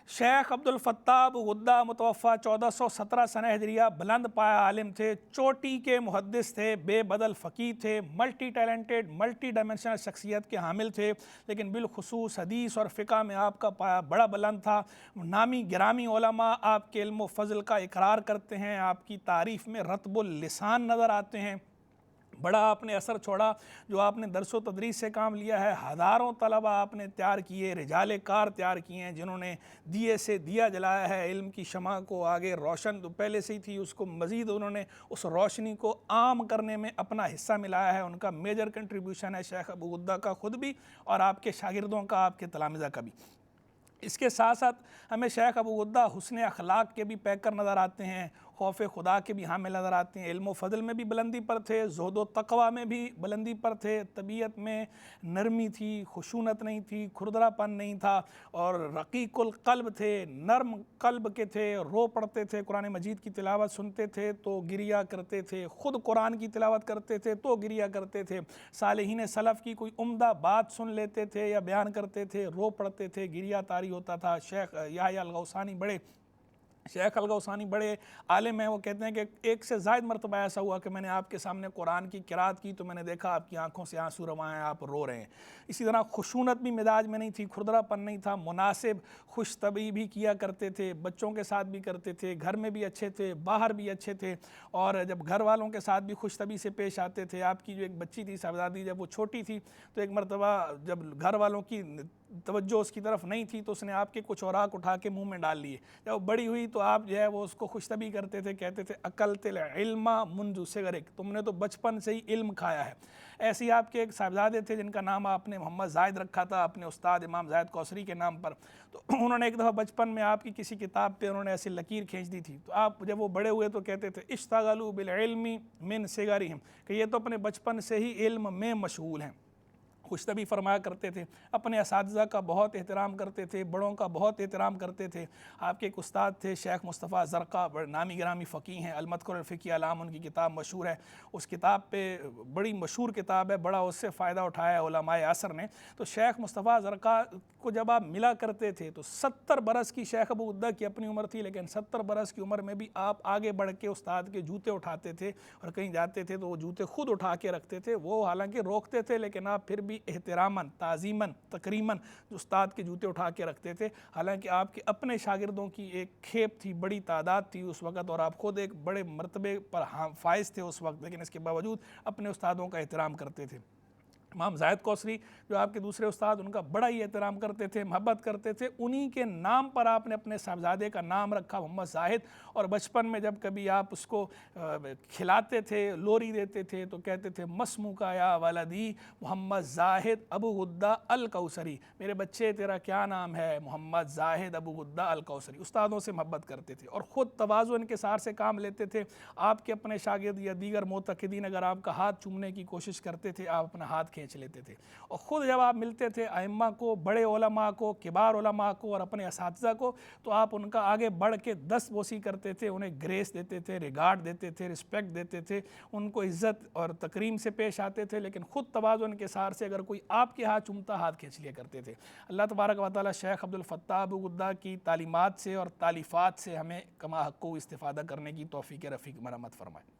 شیخ عبدالفتاح ابو غدہ متوفہ 1417 سنہ ہجریہ بلند پایہ عالم تھے، چوٹی کے محدث تھے، بے بدل فقیہ تھے، ملٹی ٹیلنٹڈ ملٹی ڈائمنشنل شخصیت کے حامل تھے، لیکن بالخصوص حدیث اور فقہ میں آپ کا پایہ بڑا بلند تھا۔ نامی گرامی علماء آپ کے علم و فضل کا اقرار کرتے ہیں، آپ کی تعریف میں رطب اللسان نظر آتے ہیں۔ بڑا آپ نے اثر چھوڑا، جو آپ نے درس و تدریس سے کام لیا ہے، ہزاروں طلبہ آپ نے تیار کیے، رجال کار تیار کیے ہیں جنہوں نے دیے سے دیا جلایا ہے، علم کی شمع کو آگے روشن تو پہلے سے ہی تھی، اس کو مزید انہوں نے اس روشنی کو عام کرنے میں اپنا حصہ ملایا ہے۔ ان کا میجر کنٹریبیوشن ہے شیخ ابو غدہ کا خود بھی اور آپ کے شاگردوں کا، آپ کے تلامذہ کا بھی۔ اس کے ساتھ ساتھ ہمیں شیخ ابو غدہ حسن اخلاق کے بھی پیکر نظر آتے ہیں، خوف خدا کے بھی حامل نظر آتے ہیں، علم و فضل میں بھی بلندی پر تھے، زہد و تقوی میں بھی بلندی پر تھے، طبیعت میں نرمی تھی، خشونت نہیں تھی، کھردرا پن نہیں تھا، اور رقیق القلب تھے، نرم قلب کے تھے، رو پڑھتے تھے، قرآن مجید کی تلاوت سنتے تھے تو گریہ کرتے تھے، خود قرآن کی تلاوت کرتے تھے تو گریہ کرتے تھے، صالحین سلف کی کوئی عمدہ بات سن لیتے تھے یا بیان کرتے تھے، رو پڑھتے تھے، گریہ طاری ہوتا تھا۔ شیخ یحییٰ الغوثانی شیخ الغوثانی بڑے عالم ہیں، وہ کہتے ہیں کہ ایک سے زائد مرتبہ ایسا ہوا کہ میں نے آپ کے سامنے قرآن کی قرات کی تو میں نے دیکھا آپ کی آنکھوں سے آنسو رواں ہیں، آپ رو رہے ہیں۔ اسی طرح خشونت بھی مزاج میں نہیں تھی، کھردرا پن نہیں تھا، مناسب خوش طبعی بھی کیا کرتے تھے، بچوں کے ساتھ بھی کرتے تھے، گھر میں بھی اچھے تھے، باہر بھی اچھے تھے، اور جب گھر والوں کے ساتھ بھی خوش طبعی سے پیش آتے تھے۔ آپ کی جو ایک بچی تھی صاحبزادی، جب وہ چھوٹی تھی تو ایک مرتبہ جب گھر والوں کی توجہ اس کی طرف نہیں تھی تو اس نے آپ کے کچھ اوراق اٹھا کے منہ میں ڈال لیے۔ جب وہ بڑی ہوئی تو آپ جو ہے وہ اس کو خوش طبعی کرتے تھے، کہتے تھے اکلت العلم منذ صغرک، تم نے تو بچپن سے ہی علم کھایا ہے۔ ایسے ہی آپ کے ایک صاحبزادے تھے جن کا نام آپ نے محمد زاہد رکھا تھا اپنے استاد امام زاہد کوثری کے نام پر، تو انہوں نے ایک دفعہ بچپن میں آپ کی کسی کتاب پہ انہوں نے ایسی لکیر کھینچ دی تھی، تو آپ جب وہ بڑے ہوئے تو کہتے تھے اشتغلوا بالعلم من صغرہم، کہ یہ تو اپنے بچپن سے ہی علم میں مشغول ہیں۔ خوش طبعی فرمایا کرتے تھے، اپنے اساتذہ کا بہت احترام کرتے تھے، بڑوں کا بہت احترام کرتے تھے۔ آپ کے ایک استاد تھے شیخ مصطفیٰ زرقا، نامی گرامی فقیہ ہیں، المذکر الفقی علام ان کی کتاب مشہور ہے، اس کتاب پہ بڑی مشہور کتاب ہے، بڑا اس سے فائدہ اٹھایا ہے علماء عصر نے۔ تو شیخ مصطفیٰ زرقا کو جب آپ ملا کرتے تھے تو 70 برس کی شیخ ابو غدہ کی اپنی عمر تھی، لیکن 70 برس کی عمر میں بھی آپ آگے بڑھ کے استاد کے جوتے اٹھاتے تھے، اور کہیں جاتے تھے تو وہ جوتے خود اٹھا کے رکھتے تھے، وہ حالانکہ روکتے تھے لیکن آپ پھر بھی احتراماً تعظیماً تکریماً جو استاد کے جوتے اٹھا کے رکھتے تھے، حالانکہ آپ کے اپنے شاگردوں کی ایک کھیپ تھی، بڑی تعداد تھی اس وقت، اور آپ خود ایک بڑے مرتبے پر فائز تھے اس وقت، لیکن اس کے باوجود اپنے استادوں کا احترام کرتے تھے۔ امام زاہد کوثری جو آپ کے دوسرے استاد، ان کا بڑا ہی احترام کرتے تھے، محبت کرتے تھے، انہی کے نام پر آپ نے اپنے صاحبزادے کا نام رکھا محمد زاہد، اور بچپن میں جب کبھی آپ اس کو کھلاتے تھے، لوری دیتے تھے تو کہتے تھے مسموک یا ولدی محمد زاہد ابو غدہ الکوثری، میرے بچے تیرا کیا نام ہے؟ محمد زاہد ابو غدہ الکوثری۔ استادوں سے محبت کرتے تھے اور خود تواضع انکسار سے کام لیتے تھے۔ آپ کے اپنے شاگرد یا دیگر معتقدین اگر آپ کا ہاتھ چومنے کی کوشش کرتے تھے، آپ اپنا ہاتھ کھینچ لیتے تھے، اور خود جب آپ ملتے تھے ائمہ کو، بڑے علماء کو، کبار علماء کو اور اپنے اساتذہ کو، تو آپ ان کا آگے بڑھ کے دست بوسی کرتے تھے، انہیں گریس دیتے تھے، ریگارڈ دیتے تھے، رسپیکٹ دیتے تھے، ان کو عزت اور تکریم سے پیش آتے تھے، لیکن خود تواضع انکسار سے اگر کوئی آپ کے ہاتھ چومتا ہاتھ کھینچ لیا کرتے تھے۔ اللہ تبارک و تعالی شیخ عبدالفتاح ابو غدہ کی تعلیمات سے اور تالیفات سے ہمیں کما حق کو استفادہ کرنے کی توفیق رفیق مرحمت فرمائے۔